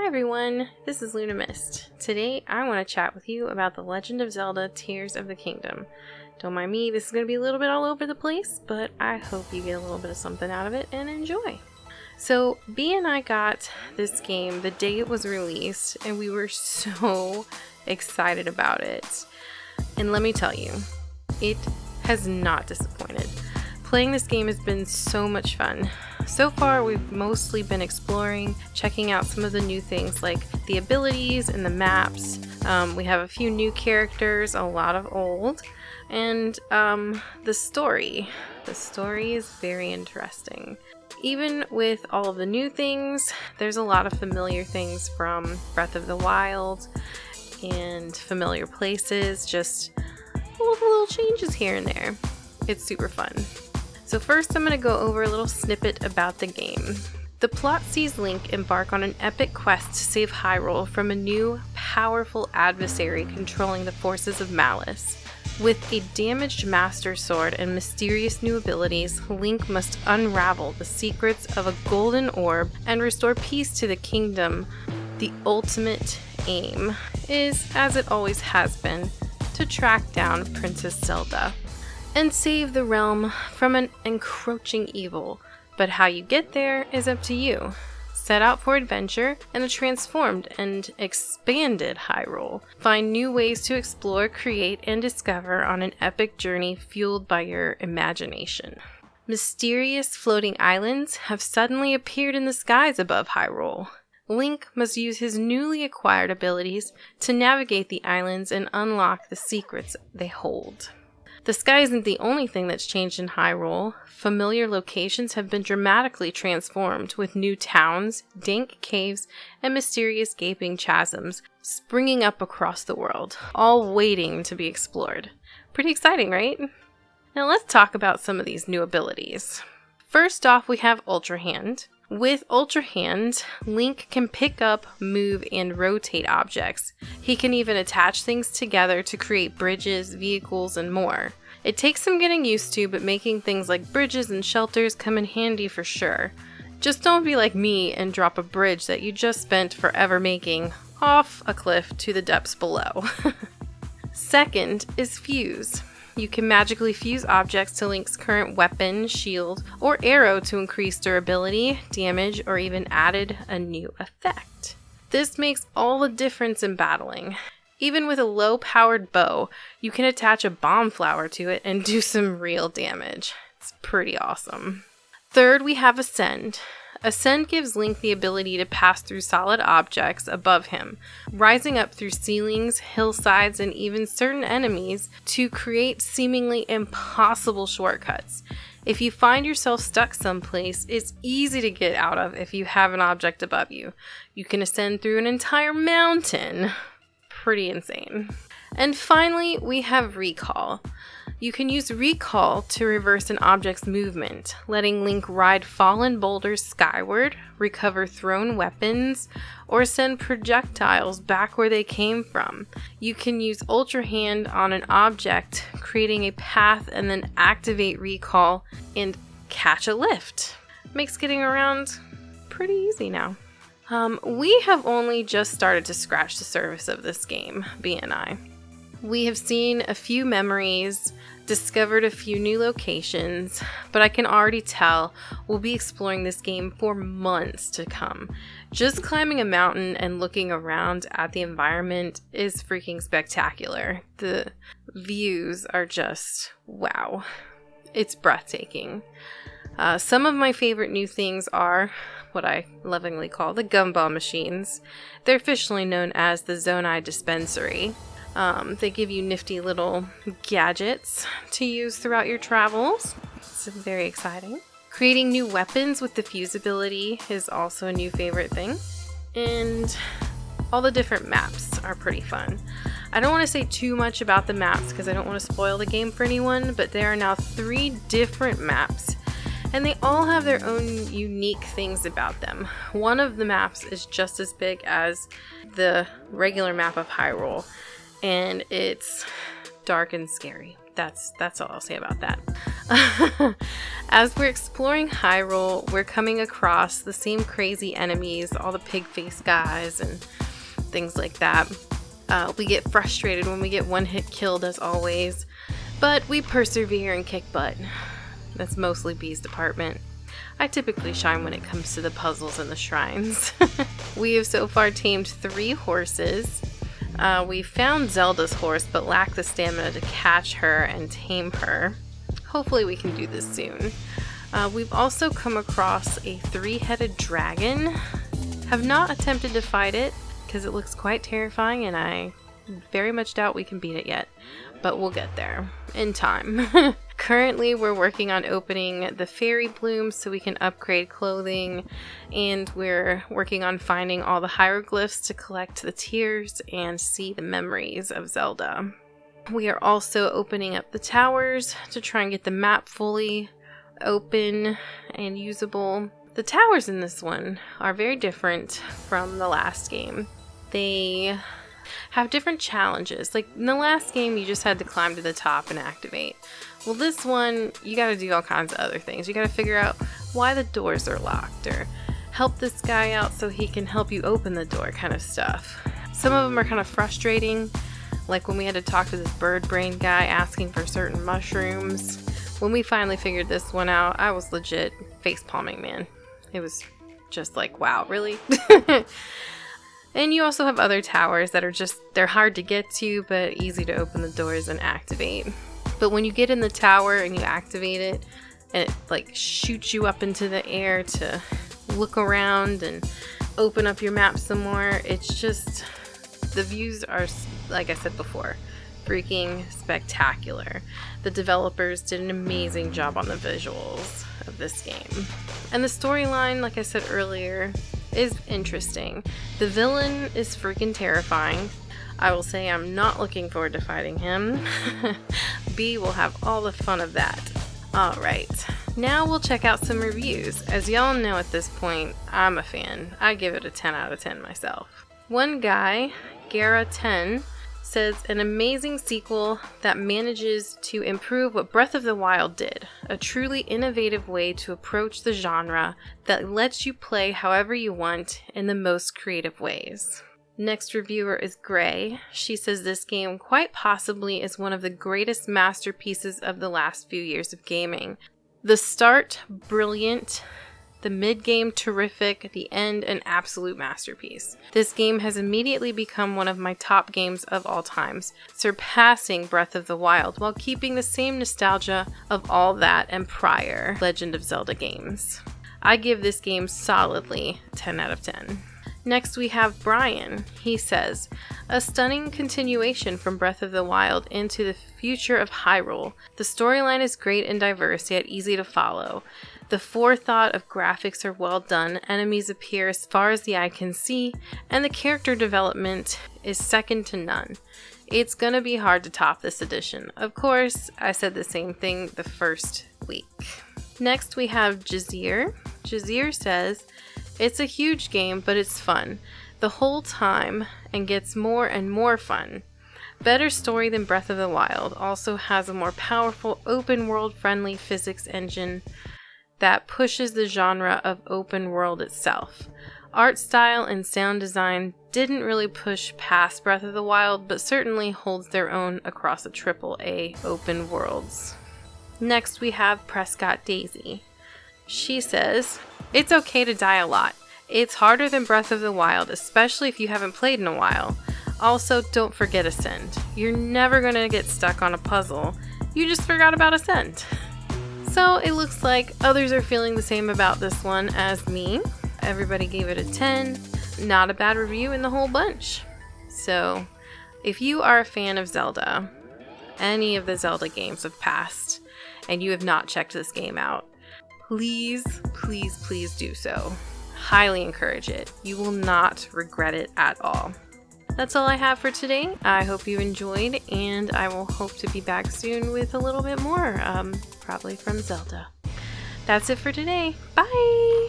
Hi everyone, this is Luna Mist. Today I want to chat with you about The Legend of Zelda Tears of the Kingdom. Don't mind me, this is going to be a little bit all over the place, but I hope you get a little bit of something out of it and enjoy. So, B and I got this game the day it was released, and we were so excited about it. And let me tell you, it has not disappointed. Playing this game has been so much fun. So far, we've mostly been exploring, checking out some of the new things like the abilities and the maps. We have a few new characters, a lot of old, and the story. The story is very interesting. Even with all of the new things, there's a lot of familiar things from Breath of the Wild and familiar places, just little changes here and there. It's super fun. So first I'm going to go over a little snippet about the game. The plot sees Link embark on an epic quest to save Hyrule from a new, powerful adversary controlling the forces of malice. With a damaged Master Sword and mysterious new abilities, Link must unravel the secrets of a golden orb and restore peace to the kingdom. The ultimate aim is, as it always has been, to track down Princess Zelda and save the realm from an encroaching evil. But how you get there is up to you. Set out for adventure in a transformed and expanded Hyrule. Find new ways to explore, create, and discover on an epic journey fueled by your imagination. Mysterious floating islands have suddenly appeared in the skies above Hyrule. Link must use his newly acquired abilities to navigate the islands and unlock the secrets they hold. The sky isn't the only thing that's changed in Hyrule. Familiar locations have been dramatically transformed, with new towns, dank caves, and mysterious gaping chasms springing up across the world, all waiting to be explored. Pretty exciting, right? Now let's talk about some of these new abilities. First off, we have Ultra Hand. With Ultra Hand, Link can pick up, move, and rotate objects. He can even attach things together to create bridges, vehicles, and more. It takes some getting used to, but making things like bridges and shelters come in handy for sure. Just don't be like me and drop a bridge that you just spent forever making off a cliff to the depths below. Second is Fuse. You can magically fuse objects to Link's current weapon, shield, or arrow to increase durability, damage, or even added a new effect. This makes all the difference in battling. Even with a low-powered bow, you can attach a bomb flower to it and do some real damage. It's pretty awesome. Third, we have Ascend. Ascend gives Link the ability to pass through solid objects above him, rising up through ceilings, hillsides, and even certain enemies to create seemingly impossible shortcuts. If you find yourself stuck someplace, it's easy to get out of if you have an object above you. You can ascend through an entire mountain. Pretty insane. And finally, we have Recall. You can use Recall to reverse an object's movement, letting Link ride fallen boulders skyward, recover thrown weapons, or send projectiles back where they came from. You can use Ultra Hand on an object, creating a path, and then activate Recall and catch a lift. Makes getting around pretty easy now. We have only just started to scratch the surface of this game, B and I. We have seen a few memories, discovered a few new locations, but I can already tell we'll be exploring this game for months to come. Just climbing a mountain and looking around at the environment is freaking spectacular. The views are just wow. It's breathtaking. Some of my favorite new things are what I lovingly call the gumball machines. They're officially known as the Zonai Dispensary. They give you nifty little gadgets to use throughout your travels. It's very exciting. Creating new weapons with the fuse ability is also a new favorite thing. And all the different maps are pretty fun. I don't want to say too much about the maps because I don't want to spoil the game for anyone, but there are now 3 different maps. And they all have their own unique things about them. One of the maps is just as big as the regular map of Hyrule, and it's dark and scary. That's all I'll say about that. As we're exploring Hyrule, we're coming across the same crazy enemies, all the pig-faced guys and things like that. We get frustrated when we get one hit killed, as always, but we persevere and kick butt. That's mostly Bee's department. I typically shine when it comes to the puzzles and the shrines. We have so far tamed 3 horses. We found Zelda's horse, but lack the stamina to catch her and tame her. Hopefully we can do this soon. We've also come across a 3-headed dragon. Have not attempted to fight it, because it looks quite terrifying, and I very much doubt we can beat it yet. But we'll get there in time. Currently, we're working on opening the fairy blooms so we can upgrade clothing, and we're working on finding all the hieroglyphs to collect the tears and see the memories of Zelda. We are also opening up the towers to try and get the map fully open and usable. The towers in this one are very different from the last game. They have different challenges. Like in the last game, you just had to climb to the top and activate. Well, this one, you gotta do all kinds of other things. You gotta figure out why the doors are locked, or help this guy out so he can help you open the door, kind of stuff. Some of them are kind of frustrating, like when we had to talk to this bird brain guy asking for certain mushrooms. When we finally figured this one out, I was legit face palming, man. It was just like, wow, really? And you also have other towers that are they're hard to get to, but easy to open the doors and activate. But when you get in the tower and you activate it, and it like shoots you up into the air to look around and open up your map some more, it's just, the views are, like I said before, freaking spectacular. The developers did an amazing job on the visuals of this game. And the storyline, like I said earlier, is interesting. The villain is freaking terrifying. I will say I'm not looking forward to fighting him. B will have all the fun of that. Alright, now we'll check out some reviews. As y'all know at this point, I'm a fan. I give it a 10 out of 10 myself. One guy, Gara10, says an amazing sequel that manages to improve what Breath of the Wild did. A truly innovative way to approach the genre that lets you play however you want in the most creative ways. Next reviewer is Gray. She says this game quite possibly is one of the greatest masterpieces of the last few years of gaming. The start, brilliant. The mid-game, terrific. The end, an absolute masterpiece. This game has immediately become one of my top games of all times, surpassing Breath of the Wild while keeping the same nostalgia of all that and prior Legend of Zelda games. I give this game solidly 10 out of 10. Next we have Brian. He says, a stunning continuation from Breath of the Wild into the future of Hyrule. The storyline is great and diverse, yet easy to follow. The forethought of graphics are well done, enemies appear as far as the eye can see, and the character development is second to none. It's gonna be hard to top this edition. Of course, I said the same thing the first week. Next we have Jazir. Jazir says, it's a huge game, but it's fun the whole time and gets more and more fun. Better story than Breath of the Wild. Also has a more powerful open world friendly physics engine that pushes the genre of open world itself. Art style and sound design didn't really push past Breath of the Wild, but certainly holds their own across the AAA open worlds. Next we have Prescott Daisy. She says, it's okay to die a lot. It's harder than Breath of the Wild, especially if you haven't played in a while. Also, don't forget Ascend. You're never going to get stuck on a puzzle. You just forgot about Ascend. So it looks like others are feeling the same about this one as me. Everybody gave it a 10. Not a bad review in the whole bunch. So if you are a fan of Zelda, any of the Zelda games have passed, and you have not checked this game out, please, please, please do so. Highly encourage it. You will not regret it at all. That's all I have for today. I hope you enjoyed, and I will hope to be back soon with a little bit more, probably from Zelda. That's it for today. Bye!